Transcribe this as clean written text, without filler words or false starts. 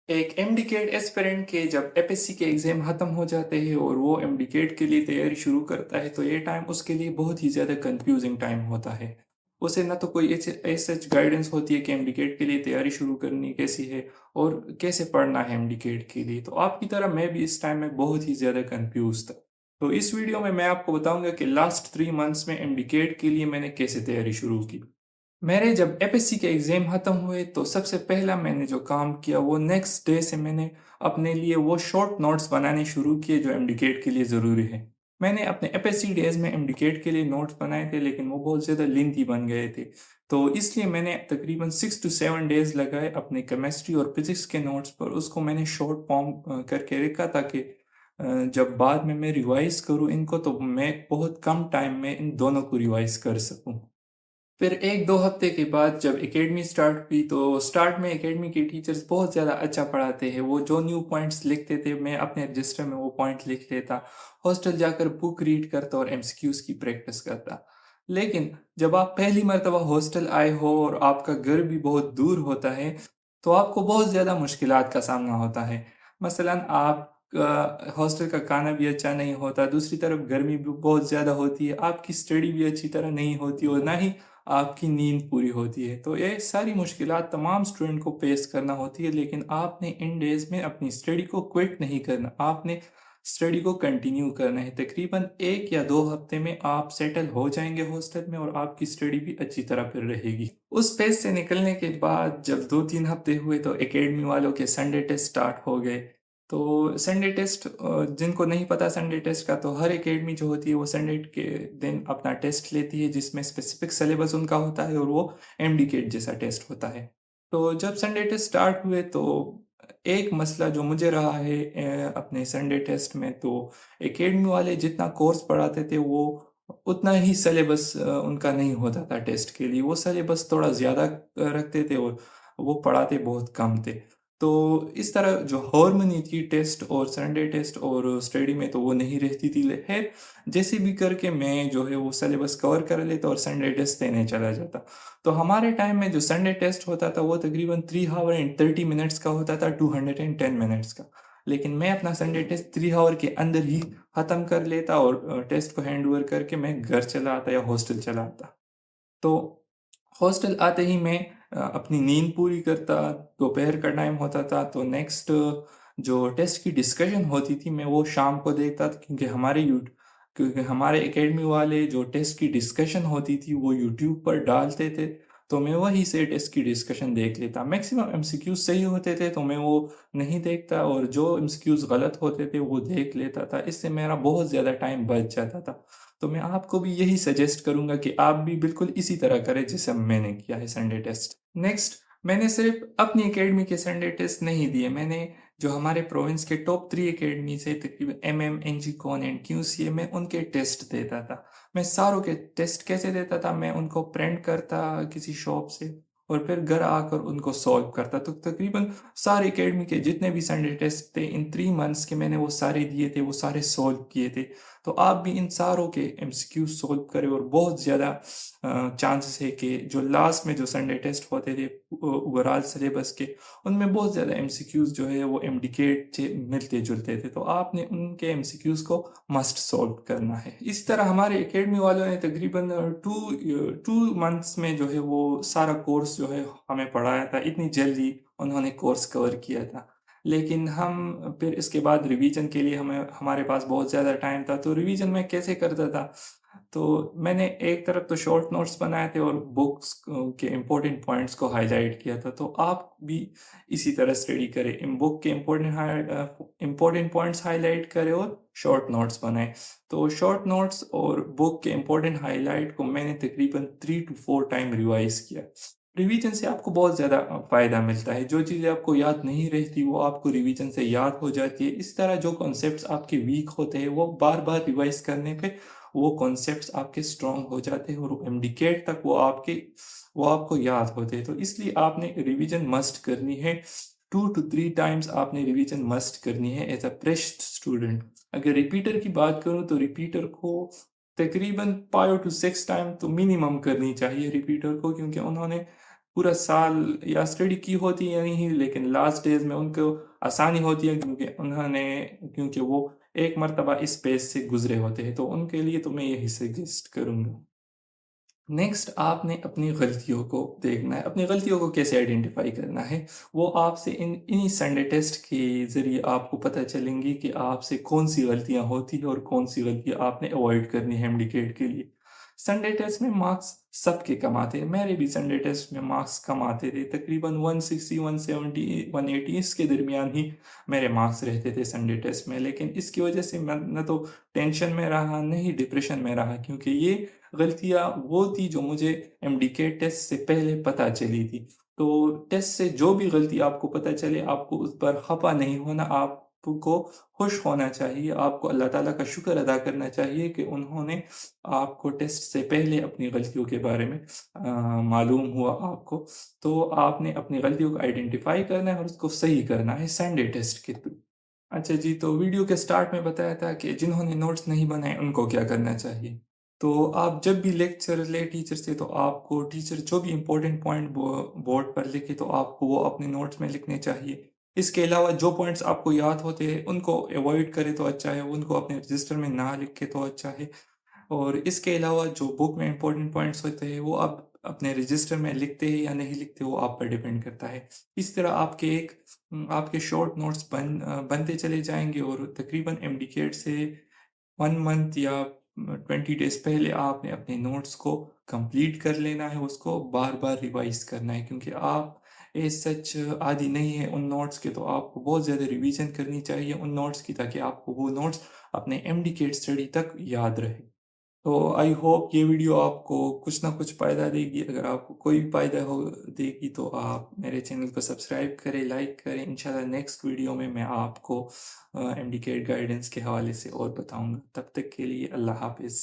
एक MD-cat aspirant के जब एफएससी के एग्ज़ाम ख़त्म हो जाते हैं और वो एमडी-कैट के लिए तैयारी शुरू करता है, तो ये टाइम उसके लिए बहुत ही ज़्यादा कन्फ्यूज़िंग टाइम होता है। उसे ना तो कोई एज़ सच गाइडेंस होती है कि एमडी-कैट के लिए तैयारी शुरू करनी कैसी है और कैसे पढ़ना है एमडी-कैट के लिए। तो आपकी तरह मैं भी इस टाइम में बहुत ही ज़्यादा कन्फ्यूज़ था। तो इस वीडियो में मैं आपको बताऊँगा कि लास्ट 3 मंथ्स में एमडी-कैट के लिए मैंने कैसे तैयारी शुरू की। मेरे जब एफएससी के एग्ज़ाम ख़त्म हुए तो सबसे पहला मैंने जो काम किया वो नेक्स्ट डे से मैंने अपने लिए वो शॉर्ट नोट्स बनाने शुरू किए जो एमडी-कैट के लिए ज़रूरी है। मैंने अपने एफएससी डेज़ में एमडी-कैट के लिए नोट्स बनाए थे लेकिन वो बहुत ज़्यादा लेंथी बन गए थे। तो इसलिए मैंने तकरीबन 6 टू 7 डेज़ लगाए अपने केमिस्ट्री और फिज़िक्स के नोट्स पर। उसको मैंने शॉर्ट फॉर्म करके रखा ताकि जब बाद में मैं रिवाइज़ करूँ इनको तो मैं बहुत कम टाइम में इन दोनों को रिवाइज़ कर सकूँ। फिर 1-2 हफ्ते के बाद जब एकेडमी स्टार्ट हुई तो स्टार्ट में एकेडमी के टीचर्स बहुत ज़्यादा अच्छा पढ़ाते हैं। वो जो न्यू पॉइंट्स लिखते थे मैं अपने रजिस्टर में वो पॉइंट लिख लेता। हॉस्टल जाकर बुक रीड करता और एमसीक्यूज़ की प्रैक्टिस करता। लेकिन जब आप पहली मर्तबा हॉस्टल आए हो और आपका घर भी बहुत दूर होता है, तो आपको बहुत ज़्यादा मुश्किलात का सामना होता है। मसलन आप हॉस्टल का खाना भी अच्छा नहीं होता, दूसरी तरफ गर्मी भी बहुत ज़्यादा होती है, आपकी स्टडी भी अच्छी तरह नहीं होती और ना ही आपकी नींद पूरी होती है। तो ये सारी मुश्किलात तमाम स्टूडेंट को फेस करना होती है, लेकिन आपने इन डेज़ में अपनी स्टडी को क्विट नहीं करना, आपने स्टडी को कंटिन्यू करना है। तकरीबन 1 या 2 हफ्ते में आप सेटल हो जाएँगे हॉस्टल में और आपकी स्टडी भी अच्छी तरह फिर रहेगी। उस फेज़ से निकलने के बाद जब 2-3 हफ्ते हुए तो एकेडमी वालों के संडे टेस्ट स्टार्ट हो गए। तो संडे टेस्ट जिनको नहीं पता संडे टेस्ट का, तो हर एकेडमी जो होती है वो संडे के दिन अपना टेस्ट लेती है जिसमें स्पेसिफिक सिलेबस उनका होता है और वो एमडी-कैट जैसा टेस्ट होता है। तो जब संडे टेस्ट स्टार्ट हुए तो एक मसला जो मुझे रहा है अपने संडे टेस्ट में, तो एकेडमी वाले जितना कोर्स पढ़ाते थे वो उतना ही सिलेबस उनका नहीं होता था टेस्ट के लिए। वो सिलेबस थोड़ा ज़्यादा रखते थे और वो पढ़ाते बहुत कम थे। तो इस तरह जो हार्मनी थी टेस्ट और संडे टेस्ट और स्टडी में तो वो नहीं रहती थी। खैर, जैसे भी करके मैं जो है वो सिलेबस कवर कर लेता और संडे टेस्ट देने चला जाता। तो हमारे टाइम में जो संडे टेस्ट होता था वो तकरीबन 3 ऑवर एंड 30 मिनट्स का होता था, 210 मिनट्स का। लेकिन मैं अपना संडे टेस्ट 3 ऑवर के अंदर ही ख़त्म कर लेता और टेस्ट को हैंड ओवर करके मैं घर चला आता या हॉस्टल चला आता। तो हॉस्टल आते ही मैं अपनी नींद पूरी करता, दोपहर का टाइम होता था तो नेक्स्ट जो टेस्ट की डिस्कशन होती थी मैं वो शाम को देखता था, क्योंकि हमारे एकेडमी वाले जो टेस्ट की डिस्कशन होती थी वो यूट्यूब पर डालते थे, तो मैं वहीं से टेस्ट की डिस्कशन देख लेता। मैक्सिमम एमसीक्यूज़ सही होते थे तो मैं वो नहीं देखता और जो एमसीक्यूज़ गलत होते थे वो देख लेता था, इससे मेरा बहुत ज़्यादा टाइम बच जाता था। तो मैं आपको भी यही सजेस्ट करूँगा कि आप भी बिल्कुल इसी तरह करें जैसे मैंने किया है संडे टेस्ट। नेक्स्ट, मैंने सिर्फ़ अपनी अकेडमी के संडे टेस्ट नहीं दिए, मैंने जो हमारे प्रोविंस के टॉप 3 अकेडमीज़ है तकरीबन एमएम, एनजी-कॉन एंड क्यूसीए में उनके टेस्ट देता था। मैं सारों के टेस्ट कैसे देता था, मैं उनको प्रिंट करता किसी शॉप से और फिर घर आकर उनको सॉल्व करता। तो तकरीबन सारे अकेडमी के जितने भी संडे टेस्ट थे इन 3 मंथ्स के मैंने वो सारे दिए थे, वो सारे सॉल्व किए थे। तो आप भी इन सारों के एमसीक्यू सॉल्व करें और बहुत ज़्यादा चांसेस है कि जो लास्ट में जो संडे टेस्ट होते थे ओवरऑल सिलेबस के, उनमें बहुत ज़्यादा एमसीक्यूज़ जो है वो एमडीकेट से मिलते-जुलते थे। तो आपने उनके एमसीक्यूज़ को मस्ट सॉल्व करना है। इस तरह हमारे एकेडमी वालों ने तकरीबन 2 मंथ्स में जो है वो सारा कोर्स जो है हमें पढ़ाया था। इतनी जल्दी उन्होंने कोर्स कवर किया था। लेकिन हम फिर इसके बाद रिवीजन के लिए हमारे पास बहुत ज़्यादा टाइम था, तो रिवीजन मैं कैसे करता था? तो मैंने एक तरफ तो शॉर्ट नोट्स बनाए थे और बुक्स के इम्पोर्टेंट पॉइंट्स को हाइलाइट किया था। तो आप भी इसी तरह स्टडी करें, इन बुक के इम्पोर्टेंट पॉइंट्स हाइलाइट करें और शॉर्ट नोट्स बनाएँ। तो शॉर्ट नोट्स और बुक के इम्पोर्टेंट हाइलाइट को मैंने तकरीबन 3 टू 4 टाइम रिवाइज़ किया। रिवीजन से आपको बहुत ज़्यादा फ़ायदा मिलता है। जो चीज़ें आपको याद नहीं रहती वो आपको रिवीजन से याद हो जाती है। इस तरह जो कॉन्सेप्ट्स आपके वीक होते हैं वो बार-बार रिवाइज़ करने पे वो कॉन्सेप्ट्स आपके स्ट्रॉन्ग हो जाते हैं और एमडीकेट तक वो आपको याद होते हैं। तो इसलिए आपने रिवीजन मस्ट करनी है। 2 टू 3 टाइम्स आपने रिवीजन मस्ट करनी है एज़ अ फ्रेश स्टूडेंट। अगर रिपीटर की बात करूँ तो रिपीटर को तकरीबन 5 टू 6 टाइम तो मिनिमम करनी चाहिए रिपीटर को, क्योंकि उन्होंने पूरा साल या स्टडी की होती है नहीं, लेकिन लास्ट डेज में उनको आसानी होती है क्योंकि वो एक मर्तबा इस पेज से गुजरे होते हैं, तो उनके लिए तो मैं यही सजेस्ट करूँगा। नेक्स्ट आपने अपनी गलतियों को देखना है। अपनी गलतियों को कैसे आइडेंटिफाई करना है, वो आपसे इन्हीं संडे टेस्ट के ज़रिए आपको पता चलेंगी कि आपसे कौन सी गलतियां होती हैं और कौन सी गलतियां आपने अवॉइड करनी है एमडीकेट के लिए। संडे टेस्ट में मार्क्स सबके कम आते हैं, मेरे भी संडे टेस्ट में मार्क्स कम आते थे, तकरीबन 160 170 180 इसके दरमियान ही मेरे मार्क्स रहते थे संडे टेस्ट में। लेकिन इसकी वजह से मैं न तो टेंशन में रहा, न ही डिप्रेशन में रहा, क्योंकि ये गलतियाँ वो थी जो मुझे एमडीके टेस्ट से पहले पता चली थी। तो टेस्ट से जो भी गलती आपको पता चले, आपको उस पर खफा नहीं होना, आपको खुश होना चाहिए, आपको अल्लाह ताला का शुक्र अदा करना चाहिए कि उन्होंने आपको टेस्ट से पहले अपनी गलतियों के बारे में मालूम हुआ आपको। तो आपने अपनी गलतियों को आइडेंटिफाई करना है और उसको सही करना है संडे टेस्ट के थ्रू। अच्छा जी, तो वीडियो के स्टार्ट में बताया था कि जिन्होंने नोट्स नहीं बनाए उनको क्या करना चाहिए। तो आप जब भी लेक्चर ले टीचर से, तो आपको टीचर जो भी इम्पोर्टेंट पॉइंट बोर्ड पर लिखे तो आपको वो अपने नोट्स में लिखने चाहिए। इसके अलावा जो पॉइंट्स आपको याद होते हैं उनको अवॉइड करें तो अच्छा है, उनको अपने रजिस्टर में ना लिखे तो अच्छा है। और इसके अलावा जो बुक में इम्पोर्टेंट पॉइंट्स होते हैं वो आप अपने रजिस्टर में लिखते हैं या नहीं लिखते, वो आप पर डिपेंड करता है। इस तरह आपके शॉर्ट नोट्स बनते चले जाएंगे और तकरीबन एमडीकेट से 1 मंथ या 20 डेज पहले आपने अपने नोट्स को कंप्लीट कर लेना है, उसको बार बार रिवाइज करना है, क्योंकि आप एज सच आदी नहीं है उन नोट्स के, तो आपको बहुत ज़्यादा रिवीजन करनी चाहिए उन नोट्स की, ताकि आपको वो नोट्स अपने एमडीकेट स्टडी तक याद रहे। तो आई होप ये वीडियो आपको कुछ ना कुछ फ़ायदा देगी। अगर आपको कोई भी फ़ायदा हो देगी तो आप मेरे चैनल को सब्सक्राइब करें, लाइक करें। इंशाल्लाह नेक्स्ट वीडियो में मैं आपको एमडीकेट गाइडेंस के हवाले से और बताऊंगा। तब तक के लिए अल्लाह हाफिज़।